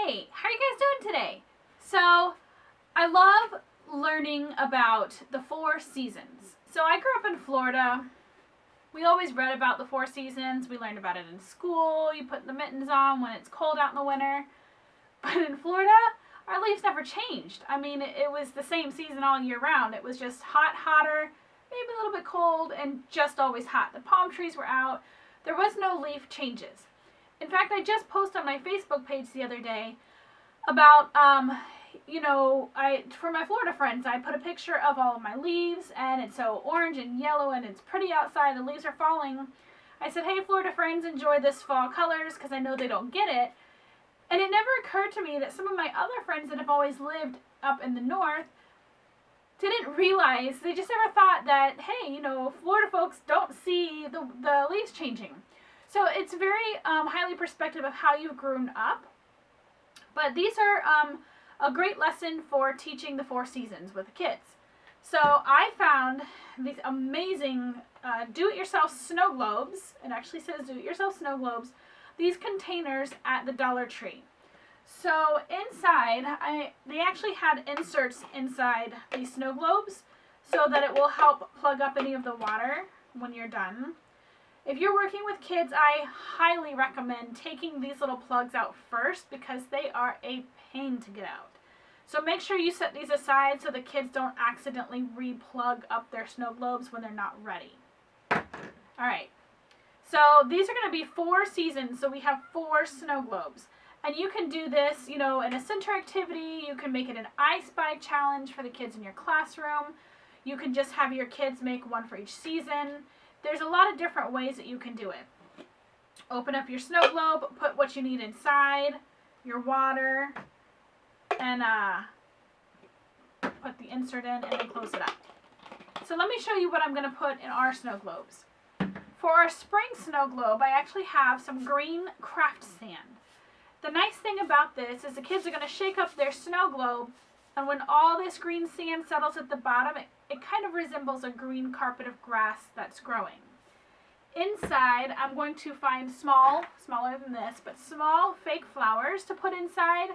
Hey, how are you guys doing today? So, I love learning about the 4 seasons. So, I grew up in Florida. We always read about the 4 seasons. We learned about it in school. You put the mittens on when it's cold out in the winter. But in Florida, our leaves never changed. I mean, it was the same season all year round. It was just hot, hotter, maybe a little bit cold, and just always hot. The palm trees were out. There was no leaf changes. In fact, I just posted on my Facebook page the other day about, for my Florida friends, I put a picture of all of my leaves, and it's so orange and yellow, and it's pretty outside. The leaves are falling. I said, hey, Florida friends, enjoy this fall colors, because I know they don't get it. And it never occurred to me that some of my other friends that have always lived up in the north didn't realize, they just never thought that, hey, Florida folks don't see the leaves changing. So it's very highly perspective of how you've grown up. But these are a great lesson for teaching the 4 seasons with the kids. So I found these amazing do-it-yourself snow globes. It actually says do-it-yourself snow globes. These containers at the Dollar Tree. So inside, they actually had inserts inside these snow globes so that it will help plug up any of the water when you're done. If you're working with kids, I highly recommend taking these little plugs out first because they are a pain to get out. So make sure you set these aside so the kids don't accidentally re-plug up their snow globes when they're not ready. Alright, so these are going to be 4 seasons, so we have 4 snow globes. And you can do this, in a center activity. You can make it an I Spy challenge for the kids in your classroom. You can just have your kids make one for each season. There's a lot of different ways that you can do it. Open up your snow globe, put what you need inside, your water, and put the insert in and then close it up. So let me show you what I'm going to put in our snow globes. For our spring snow globe, I actually have some green craft sand. The nice thing about this is the kids are going to shake up their snow globe, and when all this green sand settles at the bottom, it kind of resembles a green carpet of grass that's growing. Inside, I'm going to find smaller than this, but small fake flowers to put inside.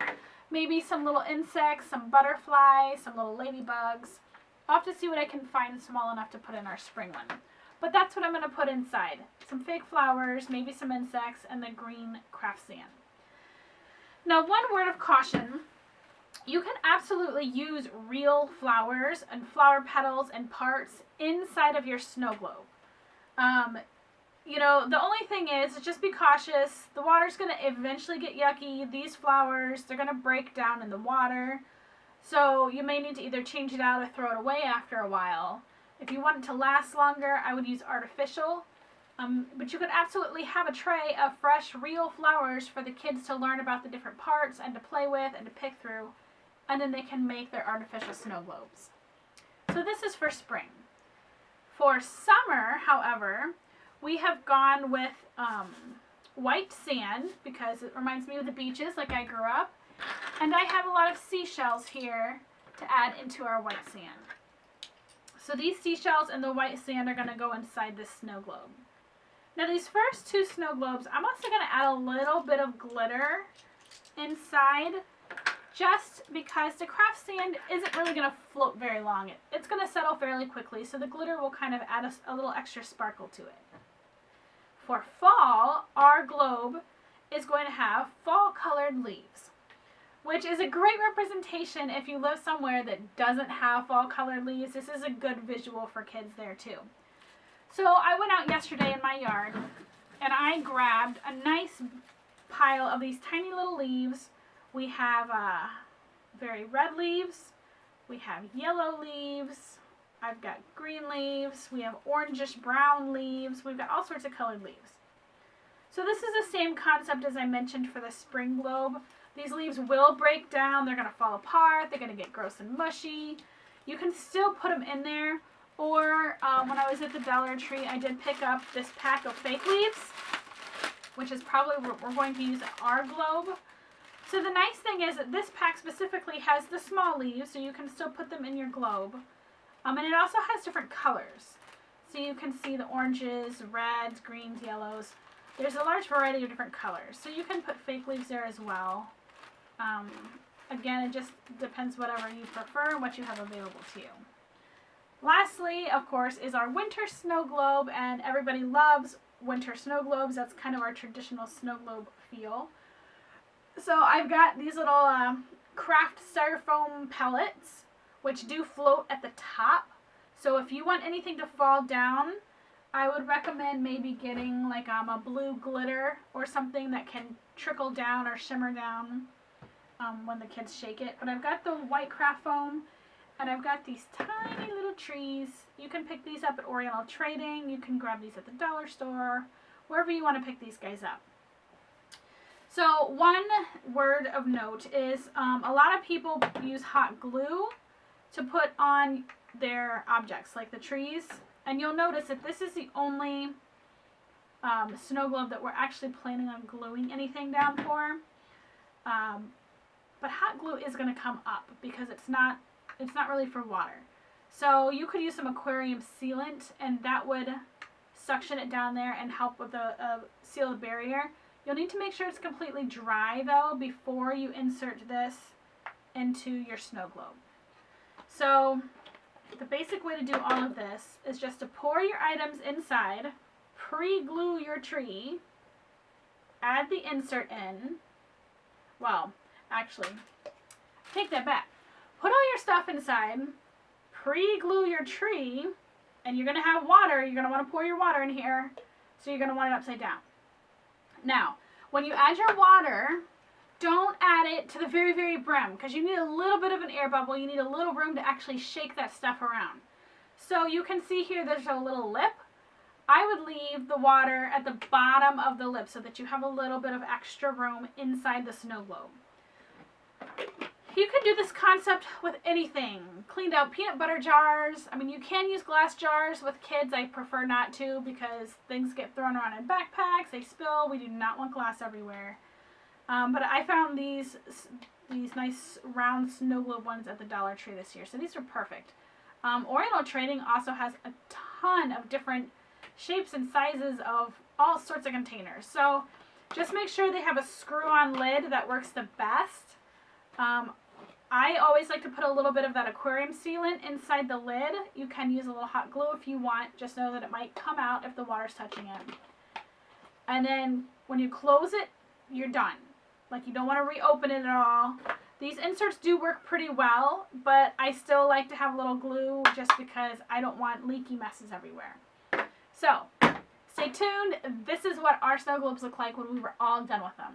Maybe some little insects, some butterflies, some little ladybugs. I'll have to see what I can find small enough to put in our spring one. But that's what I'm going to put inside. Some fake flowers, maybe some insects, and the green craft sand. Now, one word of caution. You can absolutely use real flowers and flower petals and parts inside of your snow globe. The only thing is just be cautious. The water's going to eventually get yucky. These flowers, they're going to break down in the water. So you may need to either change it out or throw it away after a while. If you want it to last longer, I would use artificial. But you could absolutely have a tray of fresh, real flowers for the kids to learn about the different parts and to play with and to pick through. And then they can make their artificial snow globes. So this is for spring. For summer, however, we have gone with white sand because it reminds me of the beaches like I grew up. And I have a lot of seashells here to add into our white sand. So these seashells and the white sand are going to go inside this snow globe. Now these first 2 snow globes, I'm also going to add a little bit of glitter inside, just because the craft sand isn't really going to float very long. It's going to settle fairly quickly, so the glitter will kind of add a little extra sparkle to it. For fall, our globe is going to have fall-colored leaves, which is a great representation if you live somewhere that doesn't have fall-colored leaves. This is a good visual for kids there, too. So I went out yesterday in my yard, and I grabbed a nice pile of these tiny little leaves. We have very red leaves, we have yellow leaves, I've got green leaves, we have orangish brown leaves, we've got all sorts of colored leaves. So this is the same concept as I mentioned for the spring globe. These leaves will break down, they're going to fall apart, they're going to get gross and mushy. You can still put them in there, or when I was at the Dollar Tree, I did pick up this pack of fake leaves, which is probably what we're going to use in our globe. So the nice thing is that this pack specifically has the small leaves, so you can still put them in your globe. And it also has different colors. So you can see the oranges, reds, greens, yellows. There's a large variety of different colors. So you can put fake leaves there as well. Again, it just depends whatever you prefer and what you have available to you. Lastly, of course, is our winter snow globe, and everybody loves winter snow globes. That's kind of our traditional snow globe feel. So I've got these little craft styrofoam pellets, which do float at the top. So if you want anything to fall down, I would recommend maybe getting like a blue glitter or something that can trickle down or shimmer down when the kids shake it. But I've got the white craft foam, and I've got these tiny little trees. You can pick these up at Oriental Trading. You can grab these at the dollar store, wherever you want to pick these guys up. So one word of note is a lot of people use hot glue to put on their objects, like the trees. And you'll notice that this is the only snow globe that we're actually planning on gluing anything down for. But hot glue is going to come up because it's not really for water. So you could use some aquarium sealant, and that would suction it down there and help with the seal the barrier. You'll need to make sure it's completely dry though before you insert this into your snow globe. So the basic way to do all of this is just to pour your items inside, pre-glue your tree, add the insert in. Well, actually, take that back. Put all your stuff inside, pre-glue your tree, and you're going to have water. You're going to want to pour your water in here, so you're going to want it upside down. Now, when you add your water, don't add it to the very, very brim, because you need a little bit of an air bubble. You need a little room to actually shake that stuff around. So you can see here there's a little lip. I would leave the water at the bottom of the lip so that you have a little bit of extra room inside the snow globe. You could do this concept with anything. Cleaned out peanut butter jars. I mean, you can use glass jars with kids. I prefer not to because things get thrown around in backpacks. They spill. We do not want glass everywhere. But I found these nice round snow globe ones at the Dollar Tree this year. So these are perfect. Oriental Trading also has a ton of different shapes and sizes of all sorts of containers. So just make sure they have a screw-on lid that works the best. I always like to put a little bit of that aquarium sealant inside the lid. You can use a little hot glue if you want. Just know that it might come out if the water's touching it. And then when you close it, you're done. Like, you don't want to reopen it at all. These inserts do work pretty well, but I still like to have a little glue just because I don't want leaky messes everywhere. So, stay tuned. This is what our snow globes look like when we were all done with them.